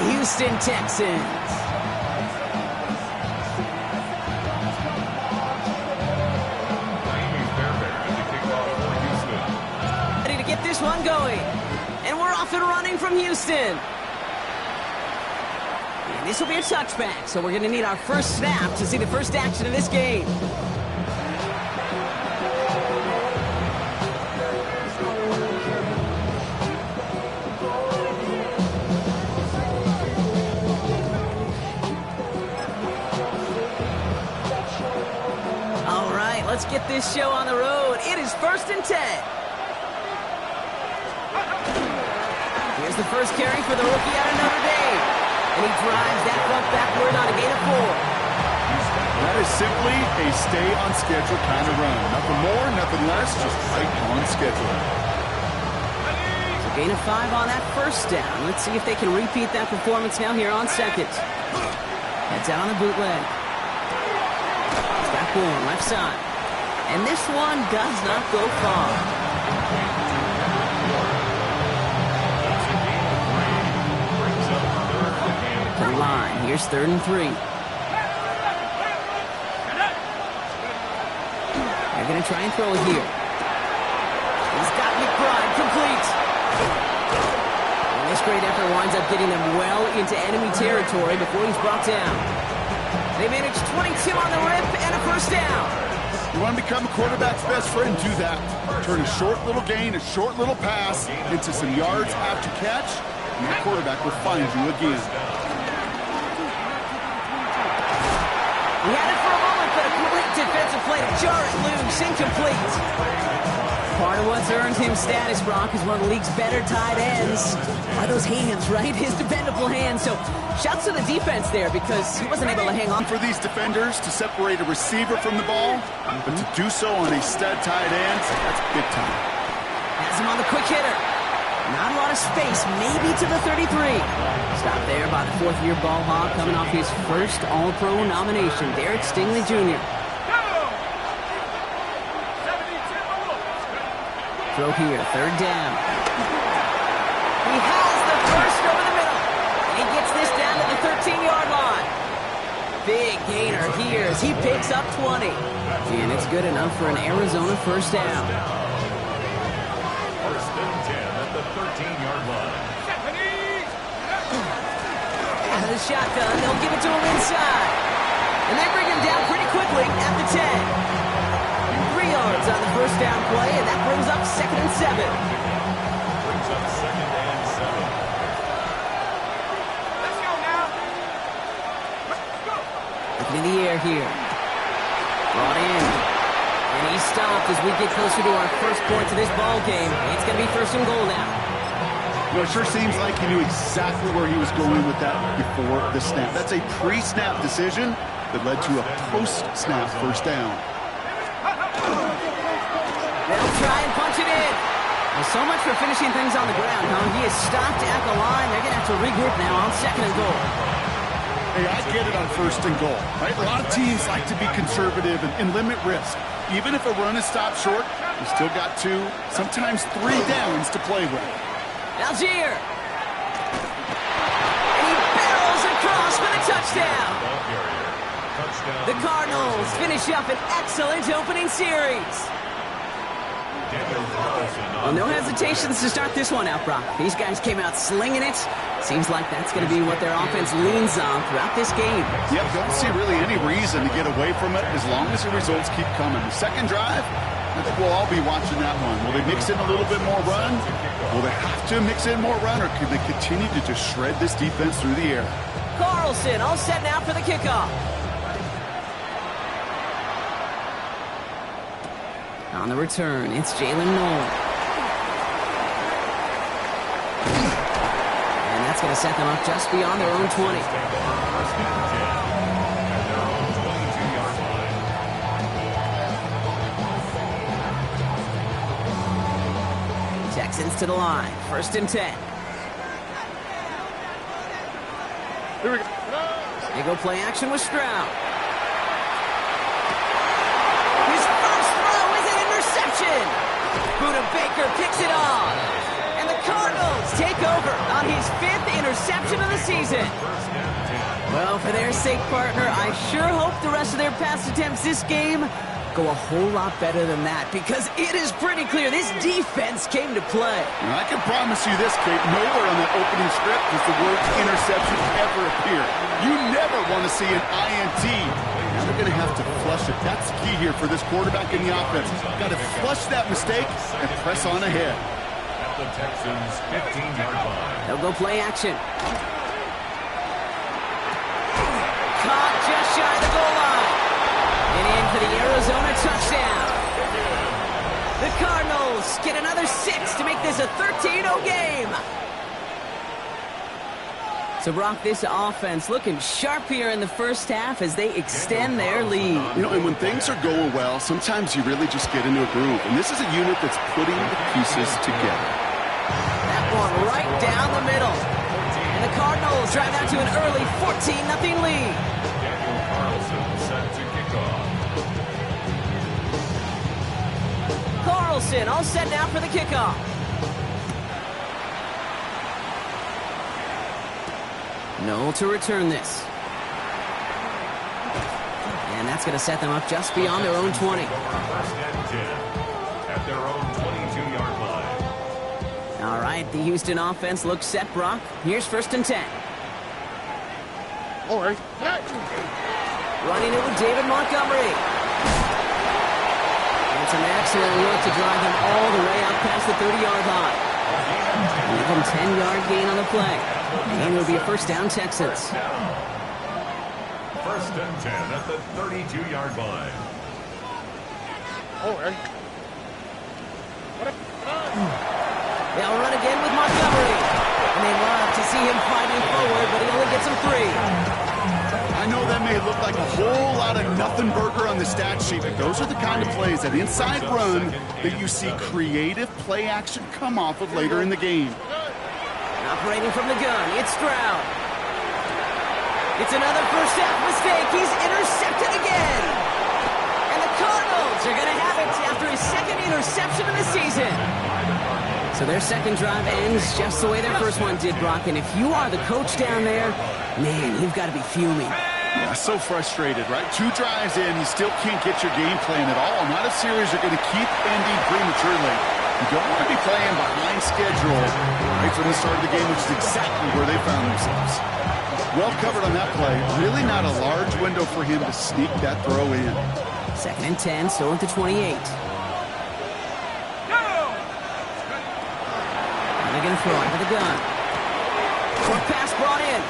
Houston Texans. Ready to get this one going. And we're off and running from Houston. And this will be a touchback, so we're going to need our first snap to see the first action of this game. Let's get this show on the road. It is 1st and 10. Here's the first carry for the rookie out of Notre Dame. And he drives that front backward on a gain of 4. That is simply a stay-on-schedule kind of run. Nothing more, nothing less, just right on schedule. So gain of 5 on that first down. Let's see if they can repeat that performance now here on second. Heads out on the bootleg. It's back one, left side. And this one does not go far. To the line. Here's 3rd and 3. They're going to try and throw it here. He's got McBride complete. And this great effort winds up getting them well into enemy territory before he's brought down. They managed 22 on the rip and a first down. You want to become a quarterback's best friend, do that. Turn a short little gain, a short little pass into some yards after catch, and that quarterback will find you again. He had it for a moment, but a complete defensive play to jar it loose, incomplete. Part of what's earned him status, Brock, is one of the league's better tight ends. Are those hands, right? His dependable hands. So shouts to the defense there because he wasn't able to hang on. For these defenders to separate a receiver from the ball, but to do so on a stud tight end, that's big time. Has him on the quick hitter. Not a lot of space, maybe to the 33. Stopped there by the 4th-year ball hog coming off his first All-Pro nomination, Derek Stingley Jr. Throw here, 3rd down. He has the first over the middle. And he gets this down to the 13-yard line. Big gainer here as he picks up 20. And it's good enough for an Arizona first down. 1st and 10 at the 13-yard line. Out of the shotgun, they'll give it to him inside. And they bring him down pretty quickly at the 10. 3 yards on the first down play, and that brings up 2nd and 7. Brings up 2nd and 7. Let's go now. Looking in the air here. Brought in. And he's stopped as we get closer to our first points of this ball game. It's going to be 1st and goal now. It sure seems like he knew exactly where he was going with that before the snap. That's a pre-snap decision that led to a post-snap first down. They'll try and punch it in. Well, so much for finishing things on the ground, huh? He is stopped at the line. They're going to have to regroup now on 2nd and goal. Hey, I get it on 1st and goal, right? A lot of teams like to be conservative and limit risk. Even if a run is stopped short, you still got 2, sometimes 3 downs to play with. Algier. And he barrels across for the touchdown. The Cardinals finish up an excellent opening series. Well, no hesitations to start this one out, Brock. These guys came out slinging it. Seems like that's going to be what their offense leans on throughout this game. Yep, don't see really any reason to get away from it as long as the results keep coming. The second drive, I think we'll all be watching that one. Will they mix in a little bit more run? Will they have to mix in more run, or can they continue to just shred this defense through the air? Carlson all set now for the kickoff. On the return, it's Jalen Noel. And that's going to set them up just beyond their own 20. Texans to the line, 1st and 10. Here we go. They go play action with Stroud. His first throw is an interception. Buda Baker picks it off. And the Cardinals take over on his 5th interception of the season. Well, for their sake, partner, I sure hope the rest of their pass attempts this game go a whole lot better than that, because it is pretty clear this defense came to play. And I can promise you this, Kate, nowhere on that opening script does the word interception ever appear. You never want to see an INT. Now they're going to have to flush it. That's the key here for this quarterback in the offense. Got to flush that mistake and press on ahead. At the Texans' 15-yard line. They'll go play action. Caught just shy of the goal line. And in for the Arizona touchdown. The Cardinals get another 6 to make this a 13-0 game. So, Brock, this offense looking sharp here in the first half as they extend their lead. You know, and when things are going well, sometimes you really just get into a groove. And this is a unit that's putting the pieces together. That one right down the middle. And the Cardinals drive out to an early 14-0 lead. Daniel Carlson set to kick off. Carlson all set now for the kickoff. Noel to return this. And that's going to set them up just beyond their own 20. First and 10 at their own 22-yard line. All right, the Houston offense looks set, Brock. Here's 1st and 10. All right. Running it with David Montgomery. It's an excellent look to drive them all the way out past the 30-yard line. Give them 10-yard gain on the play. And it'll be a 1st down, Texans. 1st and 10 at the 32-yard line. All right. They'll run again with Montgomery. And they love to see him fighting forward, but he only gets them 3. I know that may look like a whole lot of nothing burger on the stat sheet, but those are the kind of plays, that inside run, that you see creative play action come off of later in the game. Operating from the gun, it's Stroud. It's another first half mistake. He's intercepted again. And the Cardinals are going to have it after his 2nd interception of the season. So their 2nd drive ends just the way their 1st one did, Brock. And if you are the coach down there, man, you've got to be fuming. Yeah, so frustrated, right? 2 drives in, you still can't get your game plan at all. Not a series you're going to keep ending prematurely. You don't want to be playing behind schedule right from the start of the game, which is exactly where they found themselves. Well covered on that play. Really not a large window for him to sneak that throw in. 2nd and 10, still at the 28. And they're going to throw it with a gun. Quick pass brought in.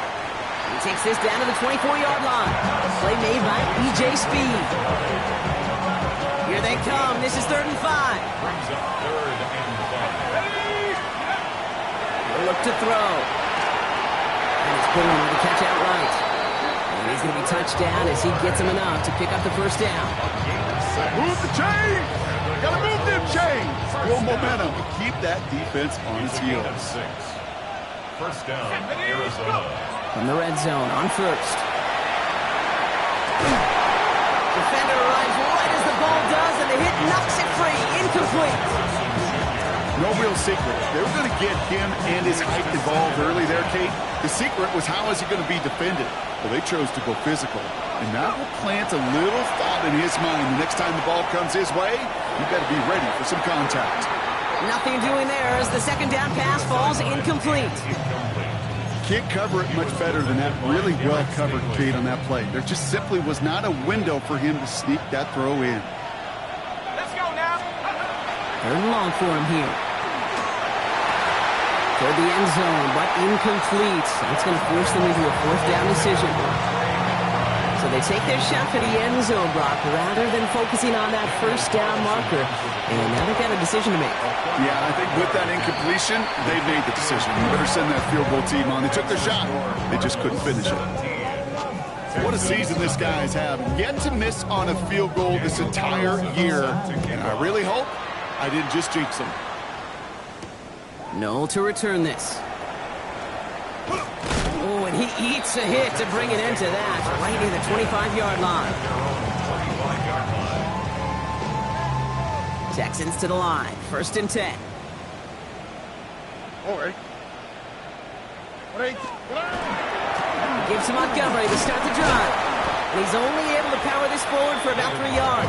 He takes this down to the 24-yard line. Play made by E.J. Speed. Here they come. This is 3rd and 5. Brings up 3rd and 5. He'll look to throw. And it's Bourne with the catch outright. And he's going to be touched down as he gets him enough to pick up the 1st down. Move the chains! Gotta move them chains! Build momentum. Keep that defense on its heels. 6. 1st down, Arizona. From the red zone on 1st. Defender arrives right as the ball does, and the hit knocks it free. Incomplete. No real secret. They were going to get him and his height involved early there, Kate. The secret was, how is he going to be defended? Well, they chose to go physical. And that will plant a little thought in his mind. The next time the ball comes his way, you got to be ready for some contact. Nothing doing there as the 2nd down pass falls incomplete. Can't cover it much better than that. Really well covered, Kate, on that play. There just simply was not a window for him to sneak that throw in. Let's go now. 3rd and long for him here. Toward the end zone, but incomplete. That's going to force them into a 4th down decision. So they take their shot for the end zone, Brock, rather than focusing on that 1st down marker. And now they've got a decision to make. Yeah, I think with that incompletion, they made the decision. You better send that field goal team on. They took their shot. They just couldn't finish it. What a season this guy's having. Yet to miss on a field goal this entire year. And I really hope I didn't just jinx him. Noel to return this. Oh, and he eats a hit to bring it into that. Right near the 25-yard line. Texans to the line. 1st and 10. All right. All right. Gives to Montgomery to start the drive. And he's only able to power this forward for about 3 yards.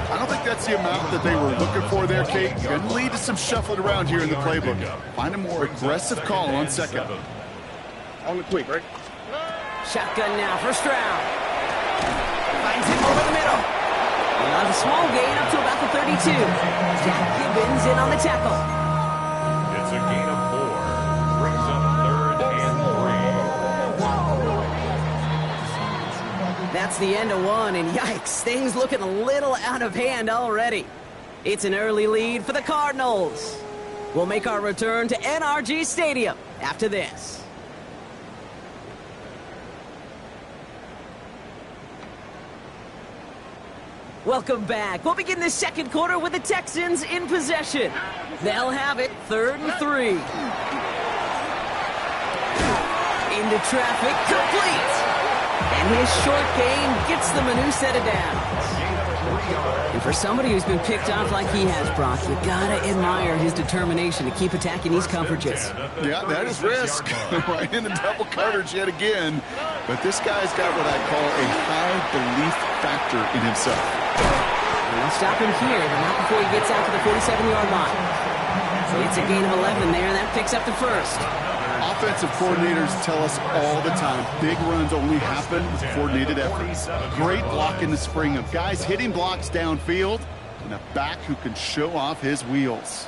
I don't think that's the amount that they were looking for there, Kate. Going to lead to some shuffling around here in the playbook. Find a more aggressive call on second. On the quick, right? Shotgun now, first round. Finds him over the middle. And a small gain up to about the 32. Jack Gibbons in on the tackle. It's a gain of 4. Brings up 3rd and 3. That's the end of 1, and yikes, things looking a little out of hand already. It's an early lead for the Cardinals. We'll make our return to NRG Stadium after this. Welcome back. We'll begin the second quarter with the Texans in possession. They'll have it 3rd and 3. Into traffic, complete. And his short game gets them a new set of downs. And for somebody who's been picked off like he has, Brock, you gotta admire his determination to keep attacking these coverages. Yeah, that is risk. Right in the double coverage yet again. But this guy's got what I call a high belief factor in himself. And they'll stop him here, but not before he gets out to the 47-yard line. So it's a gain of 11 there, and that picks up the first. Offensive coordinators tell us all the time, big runs only happen with coordinated effort. Great block in the spring of guys hitting blocks downfield and a back who can show off his wheels.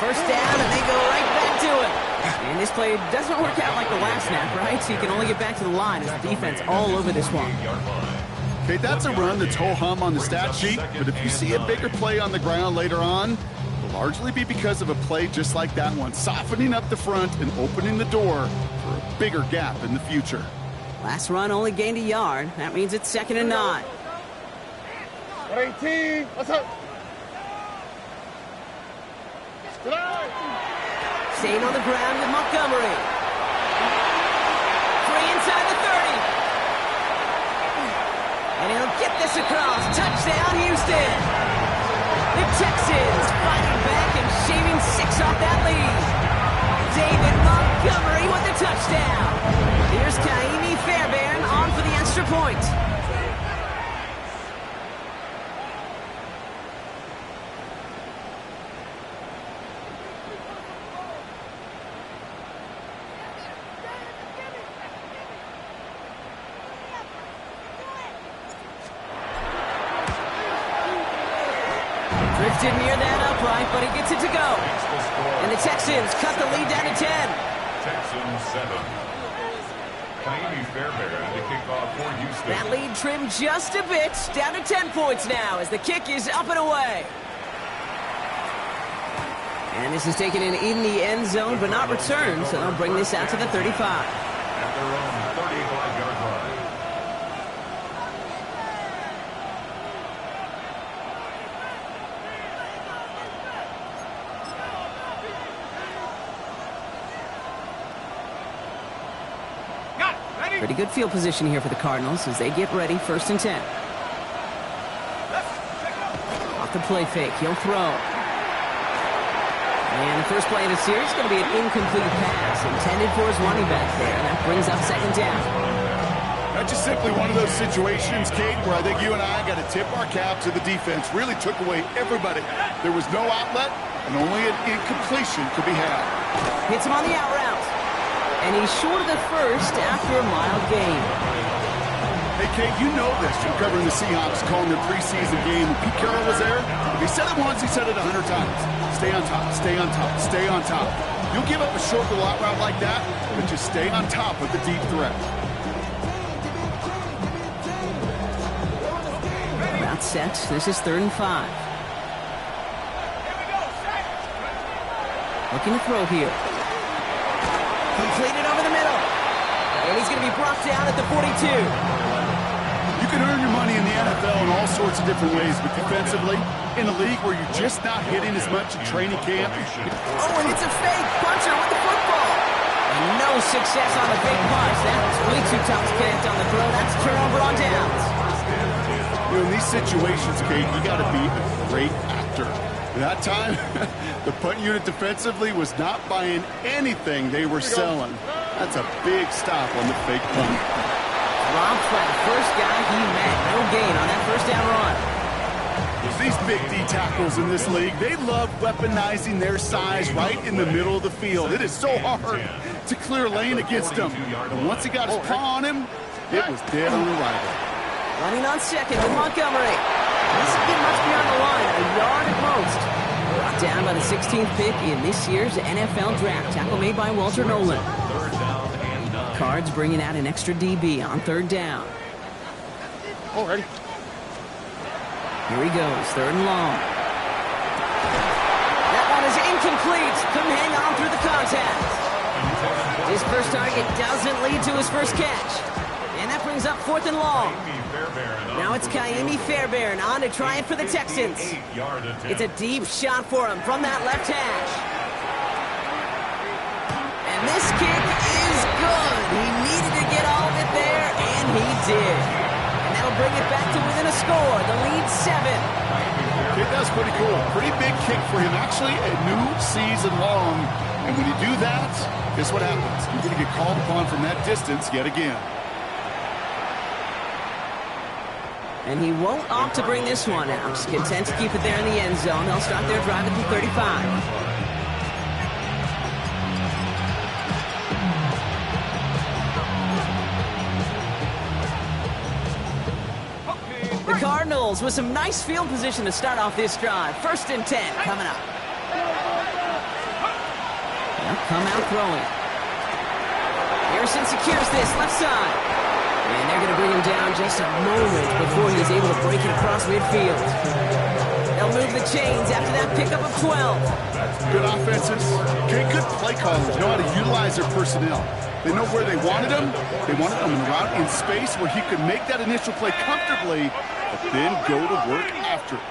First down, and they go right back to it. And this play doesn't work out like the last snap, right? So you can only get back to the line as the defense all over this one. Okay, that's a run that's ho-hum on the stat sheet, but if you see a bigger play on the ground later on, it'll largely be because of a play just like that one, softening up the front and opening the door for a bigger gap in the future. Last run only gained a yard. That means it's 2nd and 9. 18. What's up? Staying on the ground with Montgomery. Free inside the 30. And he'll get this across. Touchdown, Houston. The Texans fighting back and shaving 6 off that lead. David Montgomery with the touchdown. Here's Kaimi Fairbairn on for the extra point. Drifted near that upright, but he gets it to go. And the Texans cut the lead down to 10. Texans 7. Kaimi Fairbairn to kick off for Houston. That lead trimmed just a bit, down to 10 points now as the kick is up and away. And this is taken in the end zone, but not returned, so they'll bring this out to the 35. At their own 35-yard line. Pretty good field position here for the Cardinals as they get ready, 1st and 10. Off the play fake, he'll throw. And the first play of the series is going to be an incomplete pass intended for his running back there. That brings up 2nd down. That's just simply one of those situations, Kate, where I think you and I got to tip our cap to the defense. Really took away everybody. There was no outlet, and only an incompletion could be had. Hits him on the out route. And he's short of the first after a mild gain. Hey, Kate, you know this from covering the Seahawks, calling their preseason game. When Pete Carroll was there, if he said it once, he said it 100 times. Stay on top, stay on top, stay on top. You'll give up a short little out route like that, but just stay on top of the deep threat. Route set. This is 3rd and 5. Looking to throw here. Completed over the middle. And he's going to be brought down at the 42. You can earn your money in the NFL in all sorts of different ways, but defensively, in a league where you're just not hitting as much in training camp. Oh, and it's a fake puncher with the football. And no success on the fake punch. That was way too tough to connect on the throw. That's turnover on downs. You know, in these situations, Kate, you got to be a great actor. That time, the punt unit defensively was not buying anything they were selling. That's a big stop on the fake punt. Dropped by the first guy he met. No gain on that first down run. These big D tackles in this league, they love weaponizing their size right in the middle of the field. It is so hard to clear lane against them. And once he got his paw on him, it was dead on arrival. Running on second with Montgomery. This has been much beyond the line, a yard at most. Brought down by the 16th pick in this year's NFL draft. Tackle made by Walter Nolan. Cards bringing out an extra DB on third down. Already. Here he goes, third and long. That one is incomplete. Couldn't hang on through the contact. His first target doesn't lead to his first catch. And that brings up fourth and long. Now it's Ka'imi Fairbairn on to try it for the Texans. It's a deep shot for him from that left hash. And this kick is good. He needed to get all of it there, and he did. And that'll bring it back to within a score. The lead 7. Okay, that's pretty cool. Pretty big kick for him. Actually, a new season long. And when you do that, guess what happens? You're going to get called upon from that distance yet again. And he won't opt to bring this one out. Content to keep it there in the end zone. They'll start their drive at the 35. The Cardinals with some nice field position to start off this drive. 1st and 10 coming up. They'll come out throwing. Harrison secures this left side. And they're going to bring him down just a moment before he's able to break it across midfield. They'll move the chains after that pickup of 12. Good offenses. Okay, good play callers. Know how to utilize their personnel. They know where they wanted him. They wanted him out in space where he could make that initial play comfortably, but then go to work after it.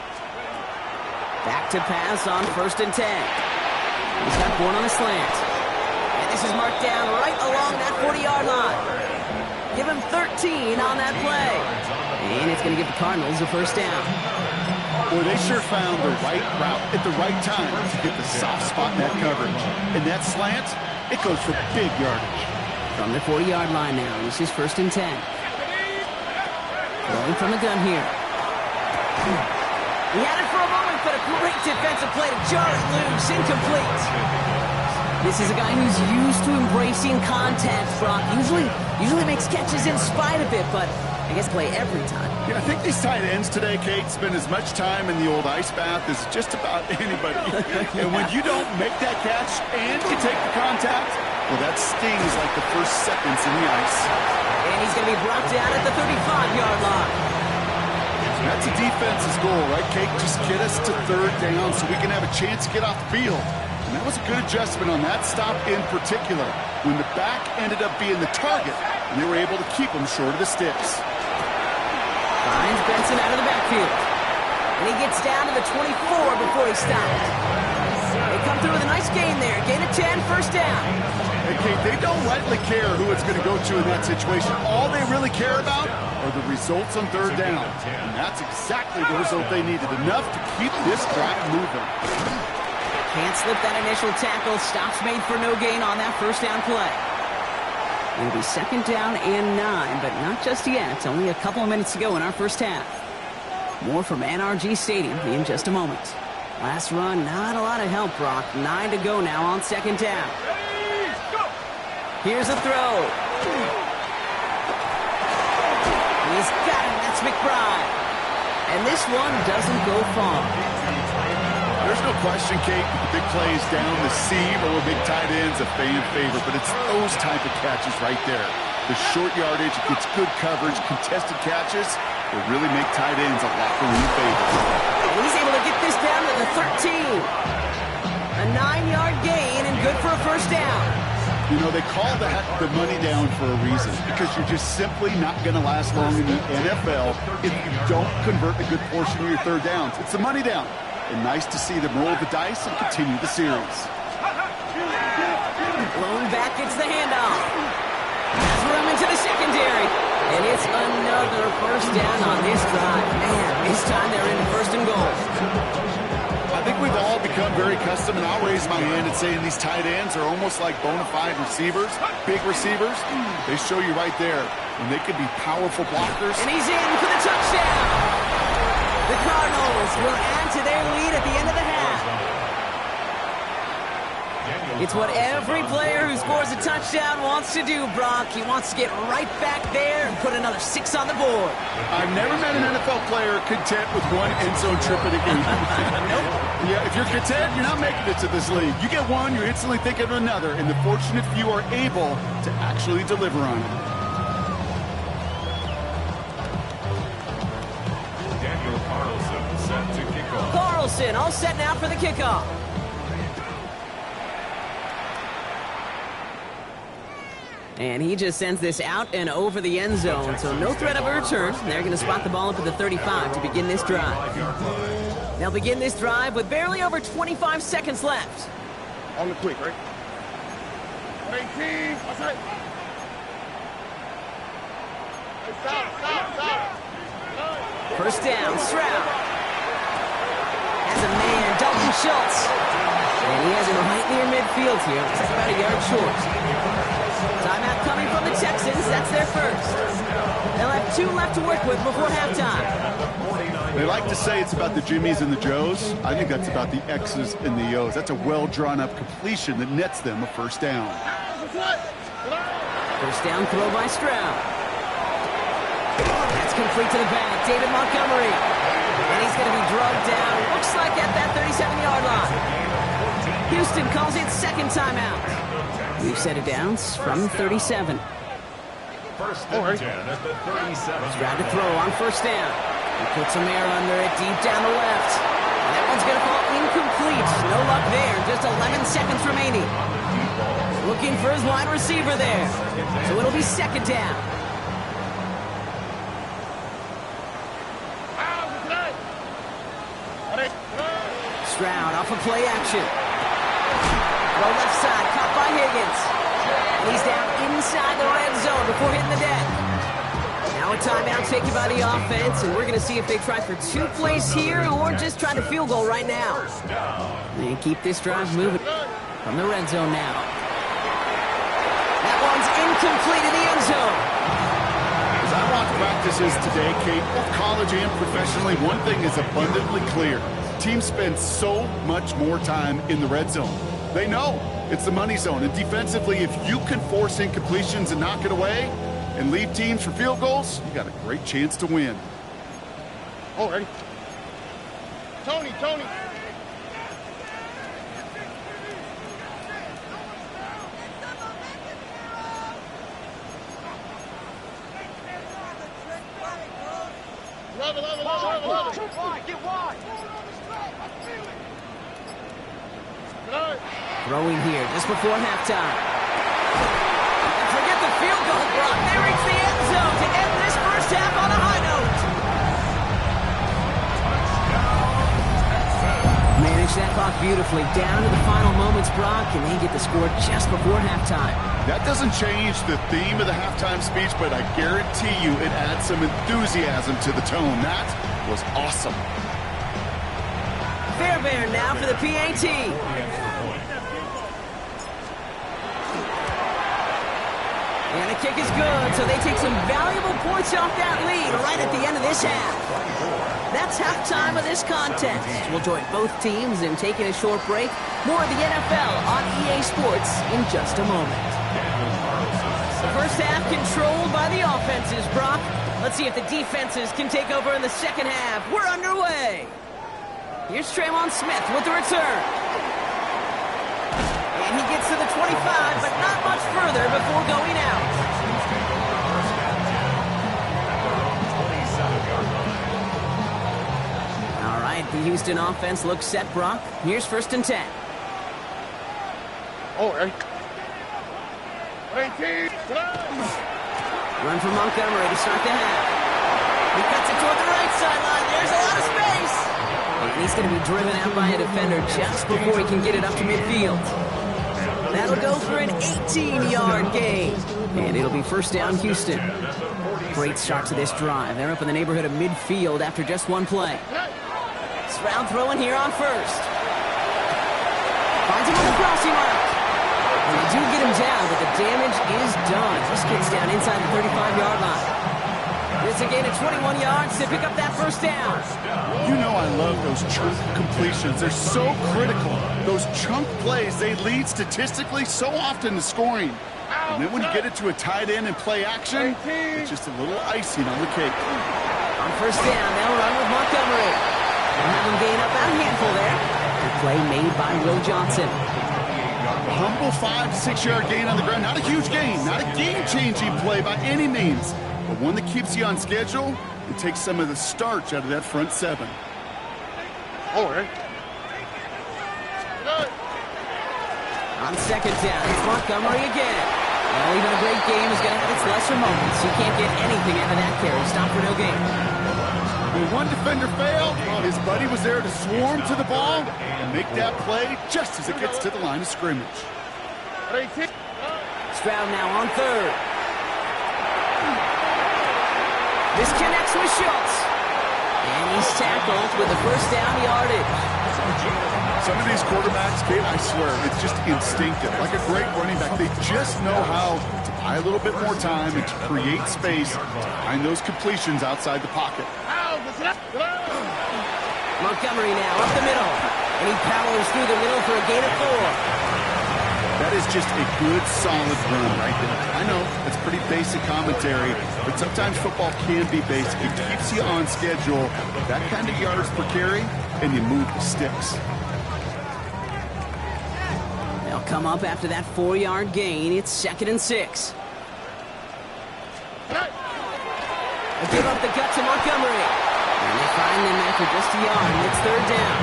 Back to pass on 1st and 10. He's got one on the slant. And this is marked down right along that 40-yard line. Give him 13 on that play. And it's going to give the Cardinals a first down. Boy, they sure found the right route at the right time to get the soft spot in that coverage. And that slant, it goes for big yardage. From the 40-yard line now, this is 1st and 10. Throwing from the gun here. He had it for a moment, but a great defensive play to jar it loose, incomplete. This is a guy who's used to embracing contact, Brock. Usually makes catches in spite of it, but I guess play every time. Yeah, I think these tight ends today, Kate, spend as much time in the old ice bath as just about anybody. And when you don't make that catch and you take the contact, well, that stings like the first seconds in the ice. And he's going to be brought down at the 35-yard line. That's a defense's goal, right, Kate? Just get us to third down so we can have a chance to get off the field. And that was a good adjustment on that stop in particular, when the back ended up being the target, and they were able to keep him short of the sticks. Finds Benson out of the backfield. And he gets down to the 24 before he stopped. They come through with a nice gain there. Gain of 10, first down. Hey, Kate, they don't rightly care who it's going to go to in that situation. All they really care about are the results on third down. And that's exactly the result they needed, enough to keep this drive moving. Can't slip that initial tackle. Stops made for no gain on that first down play. It'll be 2nd down and 9, but not just yet. It's only a couple of minutes to go in our first half. More from NRG Stadium in just a moment. Last run, not a lot of help, Brock. 9 to go now on 2nd down. Here's a throw. He's got him. That's McBride. And this one doesn't go far. There's no question, Kate, the big plays down the seam or big tight ends a fan favorite, but it's those type of catches right there. The short yardage, it gets good coverage, contested catches, will really make tight ends a locker room favorite. And he's able to get this down to the 13. A 9-yard gain and good for a first down. You know, they call that the money down for a reason, because you're just simply not going to last long in the NFL if you don't convert a good portion of your third downs. It's the money down. And nice to see them roll the dice and continue the series. Blown back gets the handoff. Has room into the secondary. And it's another first down on this drive. Man, this time they're in 1st and goal. I think we've all become very accustomed, and I'll raise my hand and say these tight ends are almost like bona fide receivers, big receivers. They show you right there when they can be powerful blockers. And he's in for the touchdown. The Cardinals will add to their lead at the end of the half. It's what every player who scores a touchdown wants to do, Brock. He wants to get right back there and put another 6 on the board. I've never met an NFL player content with one end zone trip in a game. Nope. Yeah, if you're content, you're not making it to this league. You get one, you're instantly thinking of another, and the fortunate few are able to actually deliver on it. Daniel Carlson set to kick off. Carlson all set now for the kickoff. And he just sends this out and over the end zone, so no threat of a return. They're going to spot the ball up at the 35 to begin this drive. They'll begin this drive with barely over 25 seconds left. On the quick, right? 18. Outside. Stop. First down, Stroud. Has a man, Dalton Schultz. And he has him right near midfield here. Looks like about a yard short. Timeout coming from the Texans. That's their first. They'll have 2 left to work with before halftime. They like to say it's about the Jimmies and the Joes. I think that's about the X's and the O's. That's a well-drawn-up completion that nets them a first down. First down throw by Stroud. That's complete to the back. David Montgomery. And he's going to be drugged down. Looks like at that 37-yard line. Houston calls it second timeout. We've set it down from 37. First and 10 at the 37. Stroud to throw on first down. He puts some air under it deep down the left. And that one's going to fall incomplete. No luck there. Just 11 seconds remaining. Looking for his wide receiver there. So it'll be second down. Stroud off of play action. Throw left side, caught by Higgins. And he's down inside the red zone before hitting the deck. Now a timeout taken by the offense, and we're going to see if they try for 2 plays here or just try to field goal right now. And keep this drive moving from the red zone now. That one's incomplete in the end zone. As I watch practices today, Kate, both college and professionally, one thing is abundantly clear. Teams spend so much more time in the red zone. They know it's the money zone. And defensively, if you can force incompletions and knock it away and leave teams for field goals, you got a great chance to win. Oh, ready? Tony. Love it. Get wide. Throwing here just before halftime. And forget the field goal, Brock. They reach the end zone to end this first half on a high note. Manage that clock beautifully down to the final moments, Brock, and they get the score just before halftime. That doesn't change the theme of the halftime speech, but I guarantee you it adds some enthusiasm to the tone. That was awesome. Fairbairn now for the PAT. And the kick is good, so they take some valuable points off that lead right at the end of this half. That's halftime of this contest. We'll join both teams in taking a short break. More of the NFL on EA Sports in just a moment. First half controlled by the offenses, Brock. Let's see if the defenses can take over in the second half. We're underway. Here's Tremon Smith with the return. And he gets to the 25, but not much further before going out. All right, the Houston offense looks set, Brock. Here's first and 10. Oh, ready? 18. Run from Montgomery to start the half. He cuts it toward the right sideline. There's a lot of space. And he's going to be driven out by a defender just before he can get it up to midfield. That'll go for an 18-yard gain. And it'll be first down, Houston. Great start to this drive. They're up in the neighborhood of midfield after just one play. Stroud throwing here on first. crossing route. And they do get him down, but the damage is done. Just gets down inside the 35-yard line. It's a gain of 21 yards to pick up that first down. You know I love those chunk completions. They're so critical. Those chunk plays, they lead statistically so often to scoring. And then when you get it to a tight end and play action, it's just a little icing on the cake. On first down, they'll run with Montgomery. They'll have him gain up about a handful there. The play made by Will Johnson. A humble 5 to 6 yard gain on the ground. Not a huge gain, not a game-changing play by any means, but one that keeps you on schedule and takes some of the starch out of that front seven. All right. On second down, it's Montgomery again. Well, even a great game is going to have its lesser moments. You can't get anything out of that carry. Stop for no gain. When one defender failed, his buddy was there to swarm to the ball and make that play just as it gets to the line of scrimmage. Stroud now on third. This connects with Schultz. And he's tackled with the first down yardage. Some of these quarterbacks, Kate, I swear, it's just instinctive. Like a great running back, they just know how to buy a little bit more time and to create space to find those completions outside the pocket. Montgomery now up the middle. And he powers through the middle for a gain of 4. That is just a good, solid run right there. I know, it's pretty basic commentary, but sometimes football can be basic. It keeps you on schedule, that kind of yards per carry, and you move the sticks. They'll come up after that 4-yard gain. It's 2nd and 6. They give up the gut to Montgomery. And they find them after just a yard. And it's 3rd down.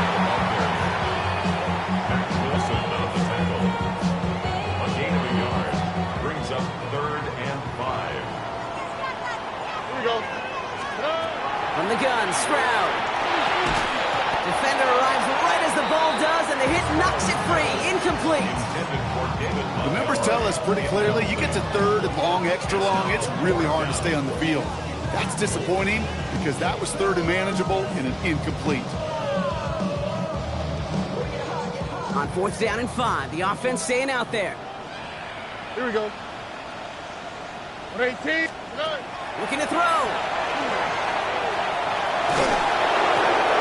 Wilson on the tackle. A gain of a yard brings up 3rd and 5. Here we go. From the gun, Stroud. Defender arrives right as the ball does, and the hit knocks it free. Incomplete. The numbers tell us pretty clearly, you get to 3rd and long, extra long, it's really hard to stay on the field. That's disappointing because that was 3rd and manageable and an incomplete. On 4th down and 5, the offense staying out there. Here we go. 118. Looking to throw.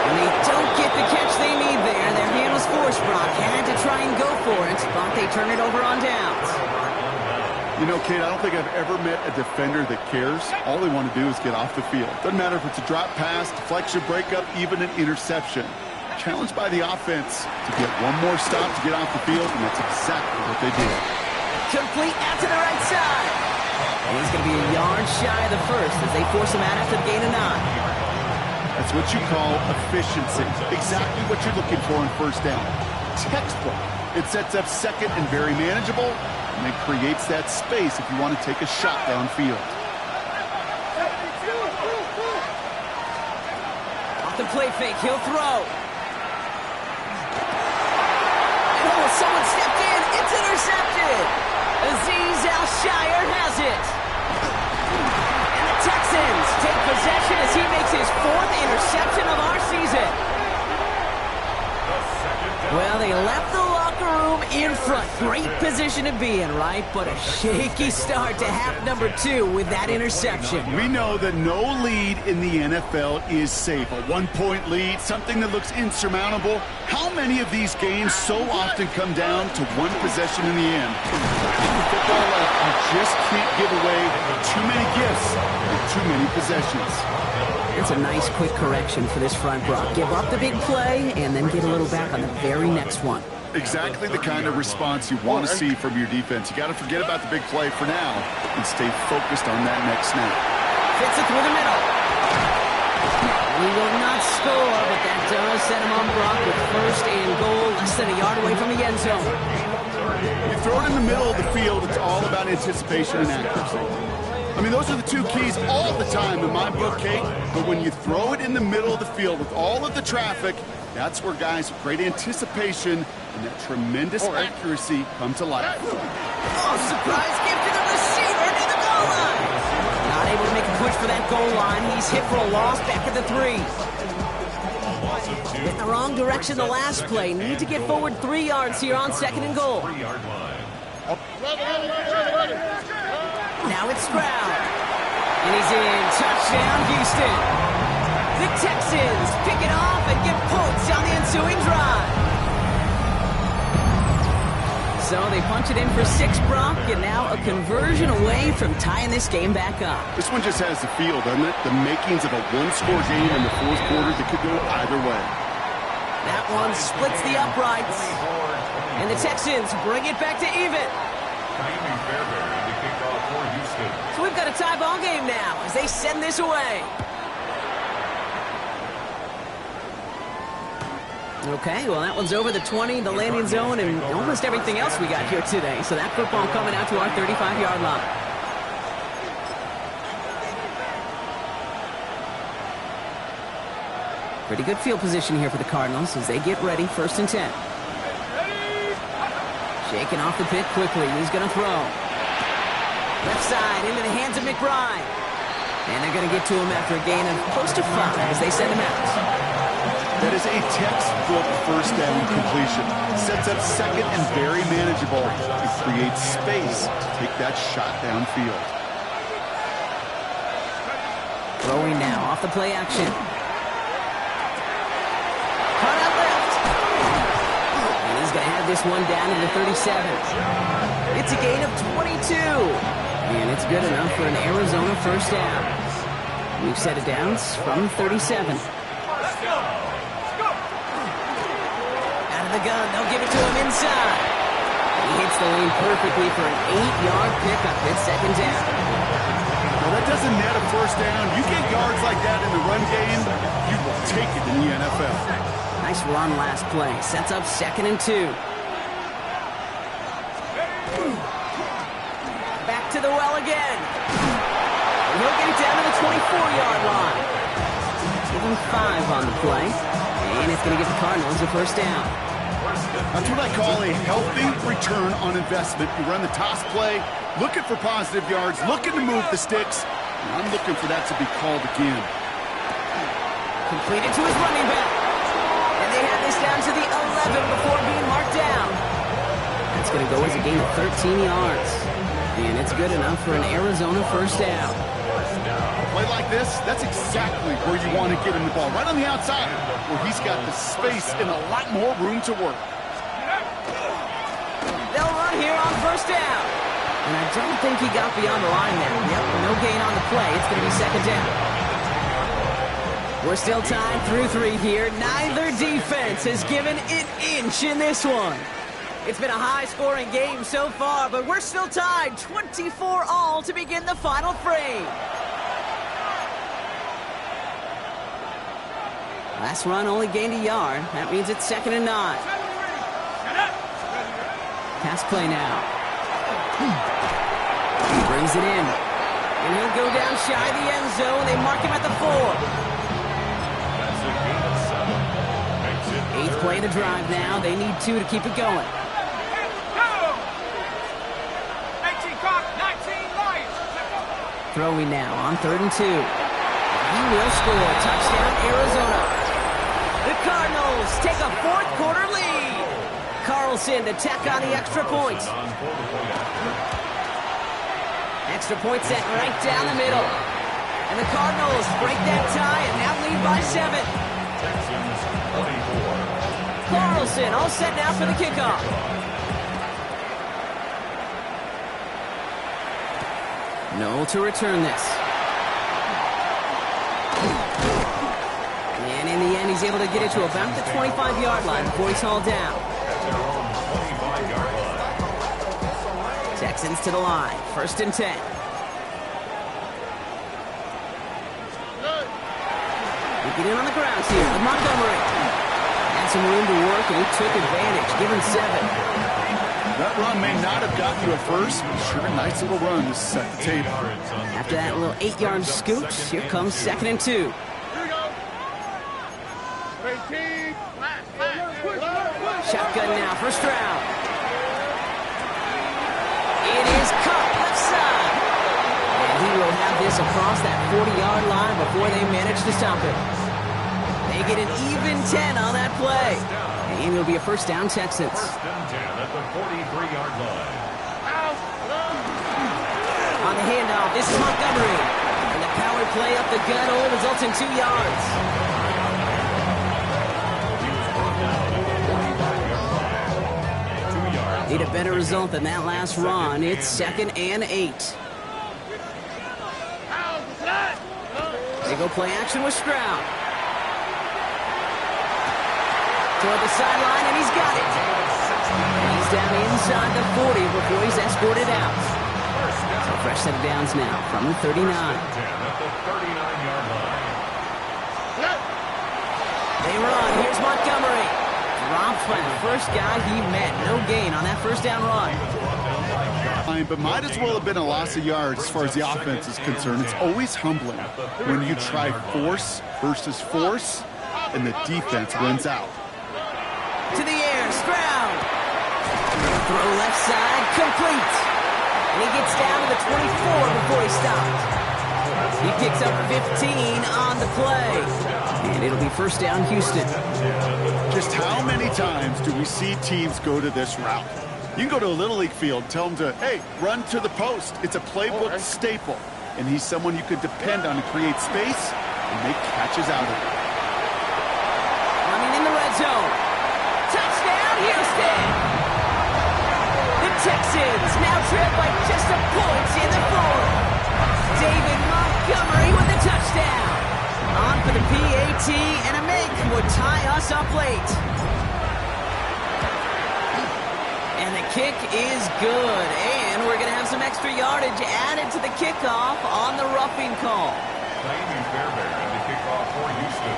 And they don't get the catch they need there. Their hand was forced. Brock had to try and go for it, but they turn it over on downs. You know, Kate, I don't think I've ever met a defender that cares. All they want to do is get off the field. Doesn't matter if it's a drop pass, deflection, breakup, even an interception. Challenged by the offense to get one more stop to get off the field, and that's exactly what they did. Complete out to the right side. And he's going to be a yard shy of the first as they force him out after the gain of 9. That's what you call efficiency. Exactly what you're looking for in 1st down. Textbook. It sets up 2nd and very manageable, and it creates that space if you want to take a shot downfield. Off the play fake, he'll throw. Oh, someone stepped in. It's intercepted. Azeez Al-Shaair has it. And the Texans take possession as he makes his 4th interception of our season. Well, they left the locker room in front. Great position to be in, right? But a shaky start to half number 2 with that interception. We know that no lead in the NFL is safe. A 1-point lead, something that looks insurmountable. How many of these games so often come down to one possession in the end? In football life, you just can't give away too many gifts with too many possessions. It's a nice quick correction for this front, Brock. Give up the big play and then get a little back on the very next one. Exactly the kind of response you want to see from your defense. You got to forget about the big play for now and stay focused on that next snap. Fits it through the middle. He will not score, but that does set him on Brock with 1st and goal, less than a yard away from the end zone. You throw it in the middle of the field, it's all about anticipation and accuracy. I mean, those are the 2 keys all the time in my book, Kate. But when you throw it in the middle of the field with all of the traffic, that's where guys with great anticipation and that tremendous accuracy come to life. Oh, surprise gift to the receiver near the goal line. Not able to make a push for that goal line. He's hit for a loss back at the 3. Went in the wrong direction the last play. Need to get forward 3 yards here on 2nd and goal. 3-yard line. Now it's Stroud. And he's in. Touchdown, Houston. The Texans pick it off and get points on the ensuing drive. So they punch it in for 6, Brock, and now a conversion away from tying this game back up. This one just has the feel, doesn't it? The makings of a one-score game in the fourth quarter that could go either way. That one splits the uprights. And the Texans bring it back to even. Kyrie Fairbairn, the kickoff for Houston. So we've got a tie ball game now as they send this away. Okay, well, that one's over the 20, the landing zone, and almost everything else we got here today. So that football coming out to our 35-yard line. Pretty good field position here for the Cardinals as they get ready, 1st and 10. Shaking off the pit quickly. He's going to throw. Left side into the hands of McBride. And they're going to get to him after a gain of close to 5 as they send him out. That is a textbook first down completion. Sets up 2nd and very manageable. It creates space to take that shot downfield. Throwing now off the play action. Cut out left. And he's going to have this one down to the 37. It's a gain of 22. And it's good enough for an Arizona first down. We've set it down from 37. The gun, they'll give it to him inside. He hits the lane perfectly for an 8-yard pickup. It's 2nd down. Well, that doesn't net a first down. You get yards like that in the run game, you will take it in the NFL. Nice run last play. Sets up 2nd and 2. Back to the well again. And he'll get it down to the 24-yard line. Give him 5 on the play. And it's going to give the Cardinals a first down. That's what I call a healthy return on investment. You run the toss play, looking for positive yards, looking to move the sticks. And I'm looking for that to be called again. Completed to his running back. And they have this down to the 11 before being marked down. That's going to go as a gain of 13 yards. And it's good enough for an Arizona first down. A play like this, that's exactly where you want to get him the ball. Right on the outside, where he's got the space and a lot more room to work. They'll run here on first down. And I don't think he got beyond the line there. Yep, no gain on the play. It's going to be 2nd down. We're still tied through 3 here. Neither defense has given an inch in this one. It's been a high-scoring game so far, but we're still tied 24-all to begin the final frame. Last run only gained a yard. That means it's 2nd and 9. Pass play now. He brings it in. And he'll go down shy of the end zone. They mark him at the 4. That's a gain of 7. 8th play of the drive now. They need 2 to keep it going. Throwing now on 3rd and 2. He will score. Touchdown, Arizona. The Cardinals take a 4th quarter lead. Carlson to tack on the extra point. Extra point set right down the middle. And the Cardinals break that tie and now lead by 7. Texans 24. Carlson all set now for the kickoff. No to return this. And in the end, he's able to get it to about the 25-yard line before he's hauled down. Texans to the line. 1st and 10. We get in on the ground here with Montgomery. Had some room to work, and he took advantage. Give him 7. That run may not have gotten you a first, but sure a nice little run to set the table. After that little 8-yard scooch, here comes 2nd and 2. Here we go. 18. Shotgun now for Stroud. It is caught left side. And he will have this across that 40-yard line before they manage to stop it. They Make it an even 10 on that play. And it'll be a first down, Texans. First and 10 at the 43-yard line. On the handoff, this is Montgomery. And the power play up the gut only results in 2 yards. He was brought down at the 45-yard line. 2 yards. Need a better result than that last run. It's 2nd and 8. They go play action with Stroud. Toward the sideline, and he's got it. He's down inside the 40 before he's escorted out. So fresh set of downs now from the 39. 10 at the 39-yard line. They run. Here's Montgomery. Dropped by the first guy he met. No gain on that first down run. But might as well have been a loss of yards as far as the offense is concerned. It's always humbling when you try force versus force and the defense wins out. To the air, Stroud. Throw left side, complete. And he gets down to the 24 before he stops. He picks up 15 on the play. And it'll be first down, Houston. Just how many times do we see teams go to this route? You can go to a Little League field, tell them to, hey, run to the post. It's a playbook staple. And he's someone you could depend on to create space and make catches out of it. Running in the red zone. Touchdown, Houston! The Texans now trail by just a point in the fourth. David Montgomery with the touchdown. On for the PAT, and a make would tie us up late. And the kick is good, and we're going to have some extra yardage added to the kickoff on the roughing call. Jamie Fairbairn and the kickoff for Houston.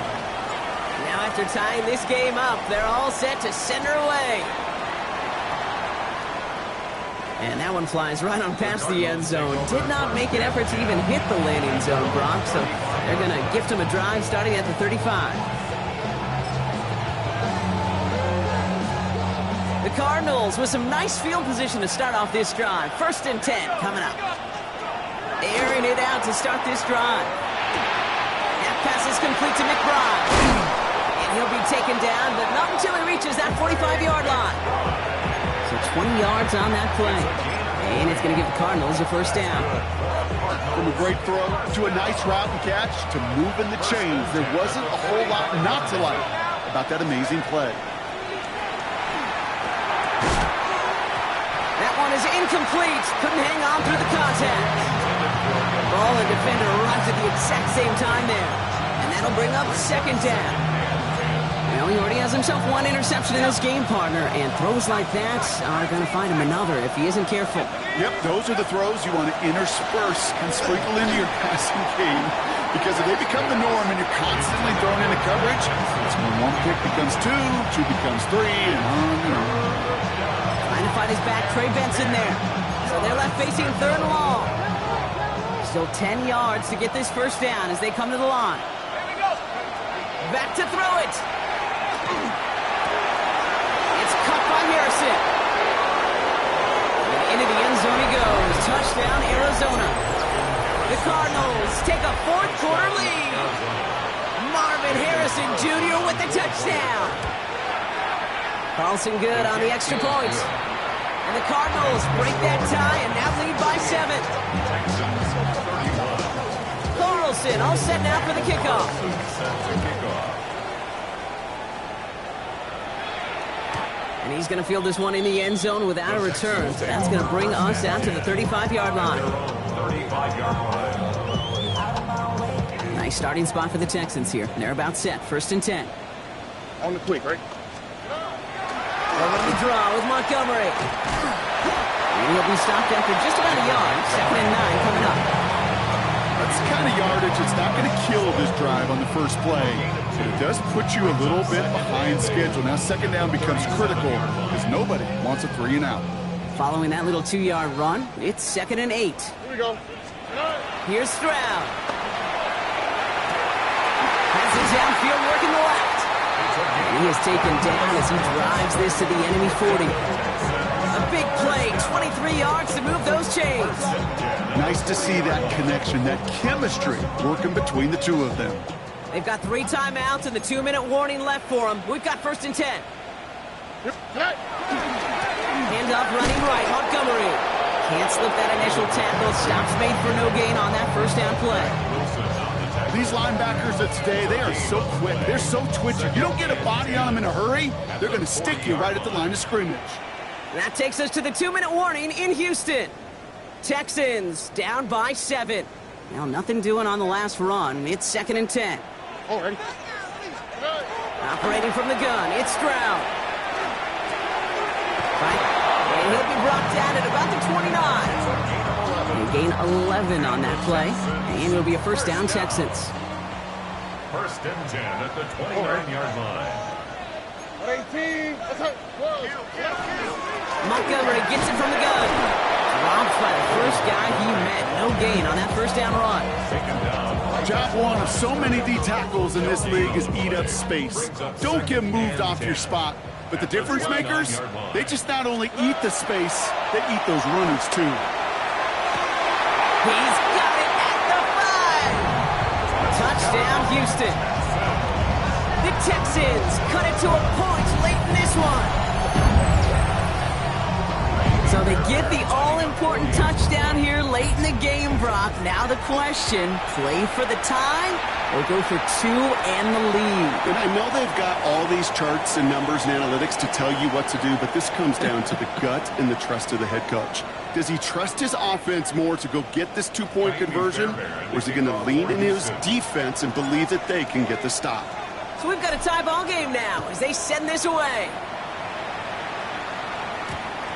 Now after tying this game up, they're all set to send her away. And that one flies right on past the end zone. Did not make an effort to even hit the landing zone, Brock, so they're going to gift him a drive starting at the 35. The Cardinals with some nice field position to start off this drive. 1st and 10 coming up. Airing it out to start this drive. That pass is complete to McBride. And he'll be taken down, but not until he reaches that 45-yard line. So 20 yards on that play. And it's going to give the Cardinals a first down. From a great throw to a nice route and catch to moving the chains, there wasn't a whole lot not to like about that amazing play. That one is incomplete. Couldn't hang on through the contact. Ball and defender arrives at the exact same time there. And that'll bring up 2nd down. Well, he already has himself one interception in his game, partner. And throws like that are going to find him another if he isn't careful. Yep, those are the throws you want to intersperse and sprinkle into your passing game. Because if they become the norm and you're constantly thrown into coverage, it's when one pick becomes two becomes three, and on and on. Trying to find his back, Trey Benson there. So they're left facing 3rd and long. Still 10 yards to get this first down as they come to the line. Back to throw it. It's caught by Harrison. And into the end zone he goes. Touchdown, Arizona. The Cardinals take a 4th quarter lead. Marvin Harrison Jr. with the touchdown. Carlson good on the extra point. And the Cardinals break that tie and now lead by 7. Carlson all set now for the kickoff. And he's going to field this one in the end zone without a return. So that's going to bring us out to the 35-yard line. 35-yard line. Nice starting spot for the Texans here. They're about set. 1st and 10. On the quick, right? Over the draw with Montgomery. And he'll be stopped after just about a yard. 2nd and 9 coming up. That's the kind of yardage that's not going to kill this drive on the first play. But it does put you a little bit behind schedule. Now 2nd down becomes critical because nobody wants a 3 and out. Following that little 2-yard run, it's 2nd and 8. Here we go. Here's Stroud. Has it downfield working the left. And he is taken down as he drives this to the enemy 40. A big play, 23 yards to move those chains. Nice to see that connection, that chemistry working between the two of them. They've got 3 timeouts and the 2-minute warning left for them. We've got 1st and 10. Handoff running right, Montgomery. Can't slip that initial tackle. Stops made for no gain on that 1st down play. These linebackers of today, they are so quick. They're so twitchy. You don't get a body on them in a hurry, they're going to stick you right at the line of scrimmage. That takes us to the 2-minute warning in Houston. Texans down by 7. Now nothing doing on the last run. It's 2nd and 10. Already. Operating from the gun, it's Stroud. And he'll be brought down at about the 29. They gain 11 on that play. And it'll be a 1st down, Texans. 1st and 10 at the 29-yard line. 18. Montgomery gets it from the gun. Dropped by the first guy he met. No gain on that 1st down run. Job one of so many D tackles in this league is eat up space. Don't get moved off your spot. But the difference makers, they just not only eat the space, they eat those runners too. He's got it at the 5. Touchdown, Houston. The Texans cut it to a point late in this one. So they get the all-important touchdown here late in the game, Brock. Now the question, play for the tie or go for 2 and the lead? And I know they've got all these charts and numbers and analytics to tell you what to do, but this comes down to the gut and the trust of the head coach. Does he trust his offense more to go get this 2-point conversion, or is he going to lean in his defense and believe that they can get the stop? So we've got a tie ball game now as they send this away.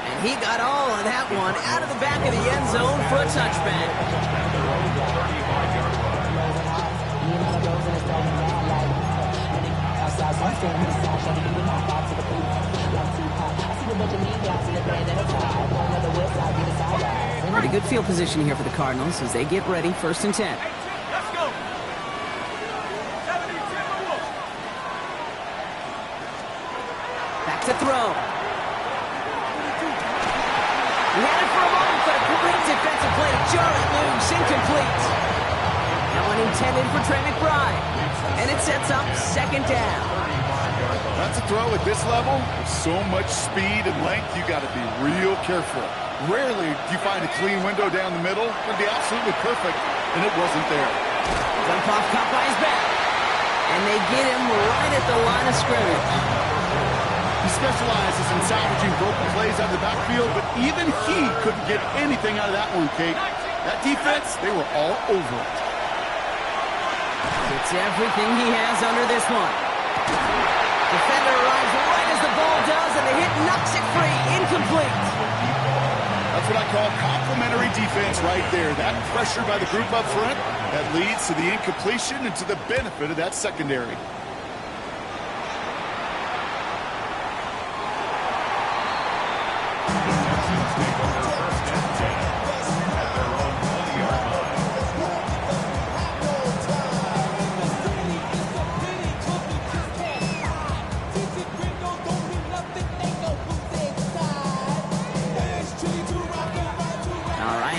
And he got all of that one out of the back of the end zone for a touchback. Pretty good field position here for the Cardinals as they get ready, 1st and 10. Back to throw. He had it for a moment, but a great defensive play to Jarrett Looms, incomplete. That one intended for Trey McBride. And it sets up 2nd down. That's a throw at this level. With so much speed and length, you got to be real careful. Rarely do you find a clean window down the middle. It would be absolutely perfect, and it wasn't there. Dump off caught by his back. And they get him right at the line of scrimmage. He specializes in salvaging broken plays out of the backfield, but even he couldn't get anything out of that one, Kate. That defense, they were all over it. It's everything he has under this one. Defender arrives right as the ball does, and the hit knocks it free. Incomplete. That's what I call complimentary defense right there. That pressure by the group up front, that leads to the incompletion and to the benefit of that secondary.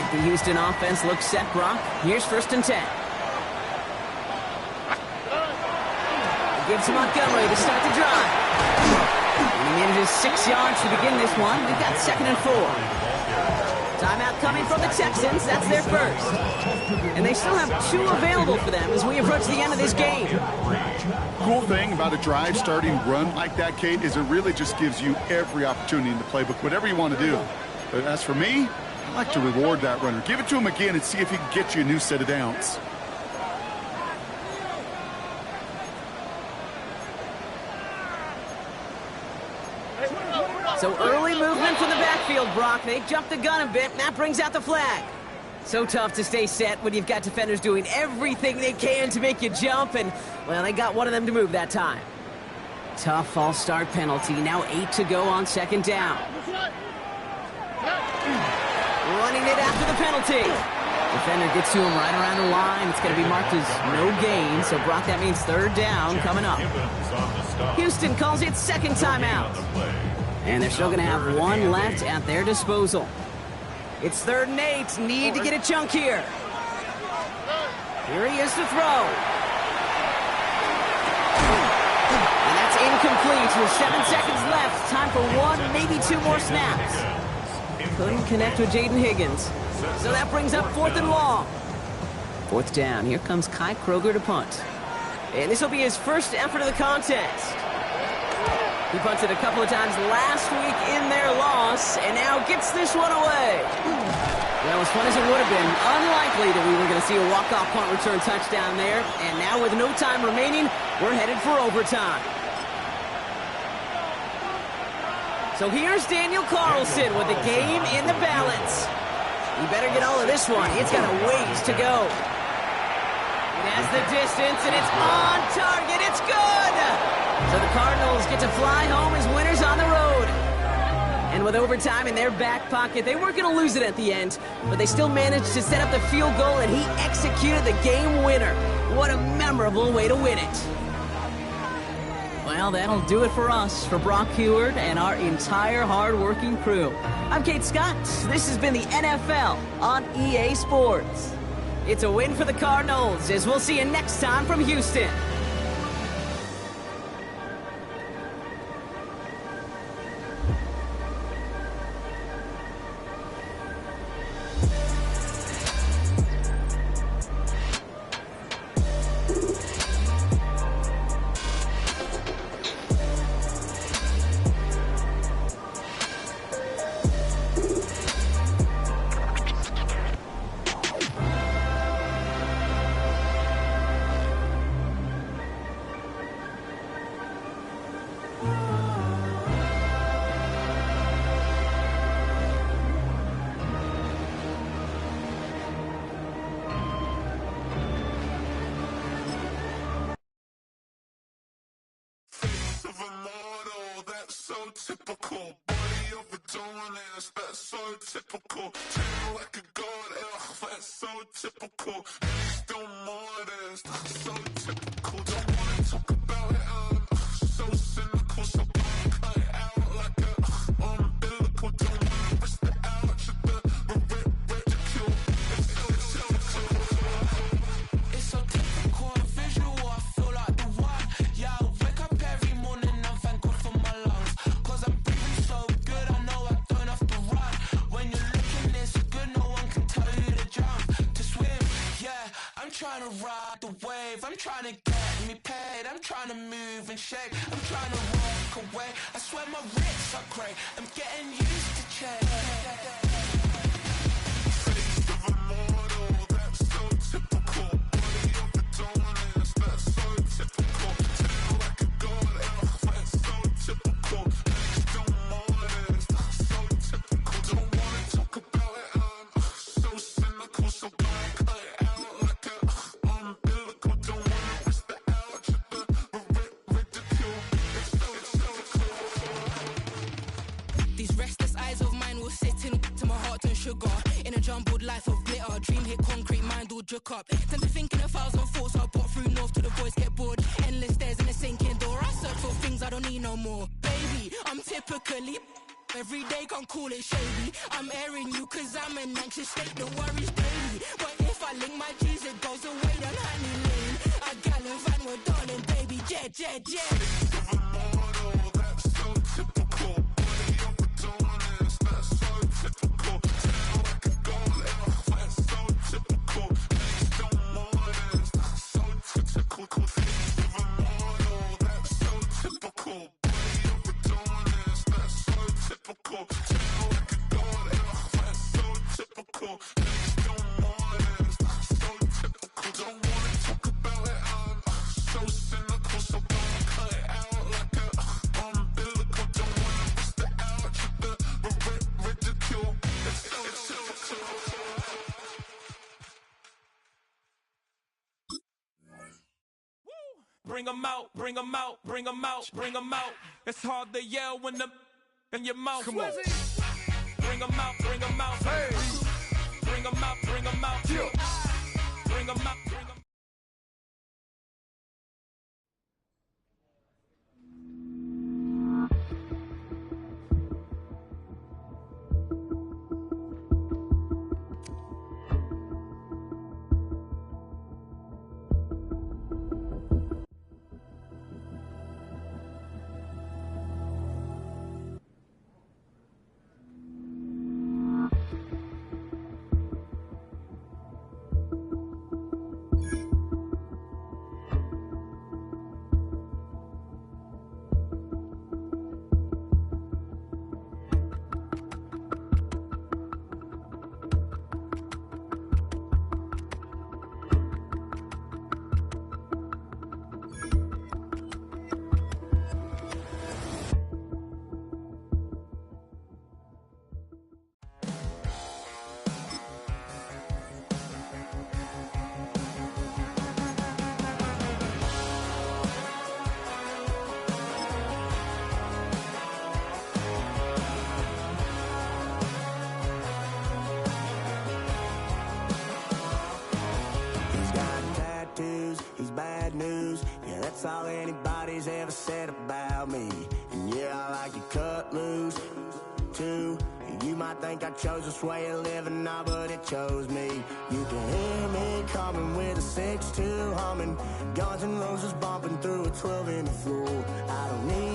The Houston offense looks set, Brock. Here's 1st and 10. It gives to Montgomery to start the drive. And he manages 6 yards to begin this one. We've got 2nd and 4. Timeout coming from the Texans. That's their first. And they still have 2 available for them as we approach the end of this game. Cool thing about a drive starting run like that, Kate, is it really just gives you every opportunity in the playbook, whatever you want to do. But as for me, I like to reward that runner. Give it to him again and see if he can get you a new set of downs. So early movement from the backfield, Brock. They jumped the gun a bit, and that brings out the flag. So tough to stay set when you've got defenders doing everything they can to make you jump, and, well, they got one of them to move that time. Tough false start penalty. Now 8 to go on 2nd down. Running it after the penalty. Defender gets to him right around the line. It's going to be marked as no gain. So, Brock, that means 3rd down coming up. Houston calls it 2nd timeout. And they're still going to have 1 left at their disposal. It's 3rd and 8. Need to get a chunk here. Here he is to throw. incomplete with 7 seconds left. Time for one, maybe two more snaps. Couldn't connect with Jaden Higgins. So that brings up 4th and long. 4th down. Here comes Kai Kroger to punt. And this will be his first effort of the contest. He punted a couple of times last week in their loss, and now gets this one away. Well, as fun as it would have been, unlikely that we were going to see a walk-off punt return touchdown there. And now with no time remaining, we're headed for overtime. So here's Daniel Carlson with the game in the balance. You better get all of this one. It's got a ways to go. It has the distance, and it's on target. It's good! So the Cardinals get to fly home as winners on the road. And with overtime in their back pocket, they weren't going to lose it at the end, but they still managed to set up the field goal, and he executed the game winner. What a memorable way to win it. Well, that'll do it for us, for Brock Huard and our entire hard-working crew. I'm Kate Scott. This has been the NFL on EA Sports. It's a win for the Cardinals, as we'll see you next time from Houston. Typical, body overdoing it, that's so typical. Treat like a god, that's so typical. Still modest, that's so typical. Don't wanna talk about it, so cynical. So cut it out like a umbilical. Don't wanna risk the ouch of the ridicule. It's so typical, visual, I feel like the one. Yeah, I wake up every morning and thank God for my lungs. I'm breathing so good, I know I don't have to run. When you're looking this good, no one can tell you to jump, to swim. Yeah, I'm trying to ride the wave. I'm trying to get me paid. I'm trying to move and shake. I'm trying to walk away. I swear my wrists are great. I'm getting used to change. Face of a mortal, that's so typical. Body of the dominance, that's so typical. Tail like a god, that's so typical. Still modest, so typical. Don't wanna talk about it, so cynical. So cut it out like a umbilical. Don't wanna risk the ouch of the ridicule. These restless eyes of mine will sit in to my heart and sugar. In a jumbled life of glitter, dream hit concrete, mind all jook up. Tend to think in 1,000 thoughts, I bought through north to the voice get bored. Endless stairs in a sinking door, I search for things I don't need no more. Baby, I'm typically every day, can't call it shady. I'm airing you cause I'm an anxious state, the worries daily. But if I link my G's, it goes away, then honey lean. I gallon van, we're darling, baby, jet, jet, jet. Face of a mortal, that's so typical. Body of the dominance, that's so typical. Tail like a god, that's so typical. Still modest, so typical. Face of a mortal, that's so typical. Body of the dominance, that's so typical. Tail like a god, that's so typical. Still modest, so typical. Don't wanna talk about it, so cynical. So cut it out like a umbilical. Don't wanna risk the ouch of the ridicule. It's typical. Bring 'em out, bring 'em out, bring 'em out, bring 'em out. It's hard to yell when the in your mouth. Come on. Bring 'em out, bring 'em out. Hey. Bring 'em out, bring 'em out. Yeah. Bring 'em out, bring 'em out. think I chose this way of living now, but it chose me. You can hear me coming with a 6-2 humming, Guns N' Roses bumping through a 12 in the floor. I don't need